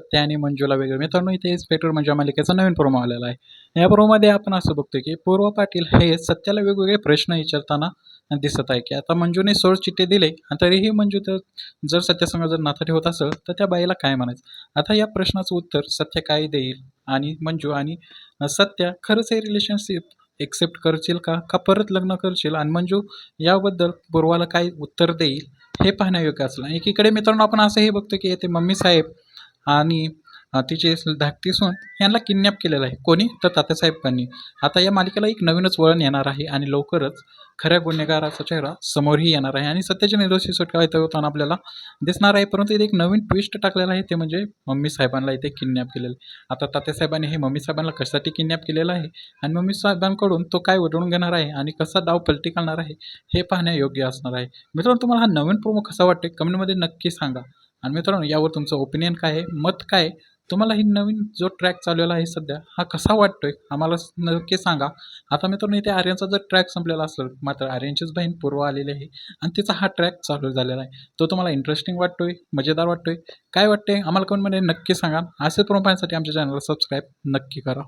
त्या आणि मंजूला वेगळं. मित्रांनो इथे इन्स्पेक्टर मंजू मालिकेचा नवीन प्रोमो आलेला आहे. या प्रोमोमध्ये आपण असं बघतोय की पूर्व पाटील हे सत्याला वेगवेगळे प्रश्न विचारताना दिसत आहे की आता मंजूने सोड चिठ्ठी दिले आणि तरीही मंजू तर जर सत्यासंग जर नातं ठेवत असेल तर त्या बाईला काय म्हणायचं. आता या प्रश्नाचं उत्तर सत्य काय देईल आणि मंजू आणि सत्या खरंच हे रिलेशनशिप एक्सेप्ट करशील का का परत लग्न करशील आणि मंजू याबद्दल पूर्वाला काय उत्तर देईल हे पाहण्यायोग्य असलं. एकीकडे मित्रांनो आपण असंही बघतो की येथे मम्मी साहेब आणि तिचे धाकटी सून यांना किडनॅप केलेलं आहे. कोणी तर तात्यासाहेबांनी. आता या मालिकेला एक नवीनच वळण येणार आहे आणि लवकरच खऱ्या गुन्हेगाराचा चेहरा समोरही येणार आहे आणि सत्याची निर्दोषी सुटका होताना आपल्याला दिसणार आहे. परंतु इथे एक नवीन ट्विस्ट टाकलेला आहे ते म्हणजे मम्मी साहेबांना इथे किडनॅप केलेलं आहे. आता तात्यासाहेबांनी हे मम्मी साहेबांना कशासाठी किडनॅप केलेलं आहे आणि मम्मी साहेबांकडून तो काय उधळून घेणार आहे आणि कसा डाव पलटी घालणार आहे हे पाहण्यायोग्य असणार आहे. मित्रांनो तुम्हाला हा नवीन प्रोमो कसा वाटतोय कमेंटमध्ये नक्की सांगा. आणि मित्रांनो यावर तुमचं ओपिनियन काय आहे, मत काय आहे? तुम्हाला ही नवीन जो ट्रॅक चाललेला आहे सध्या हा कसा वाटतोय आम्हाला नक्की सांगा. आता मित्रांनो इथे आर्यनचा जर ट्रॅक संपलेला असेल मात्र आर्यनचीच बहीण पूर्व आलेली आहे आणि तिचा हा ट्रॅक चालू झालेला आहे. तो तुम्हाला इंटरेस्टिंग वाटतोय, मजेदार वाटतोय, काय वाटतंय आम्हाला कमेंटमध्ये नक्की सांगा. असे प्रोमो पाहण्यासाठी आमच्या चॅनलला सबस्क्राईब नक्की करा.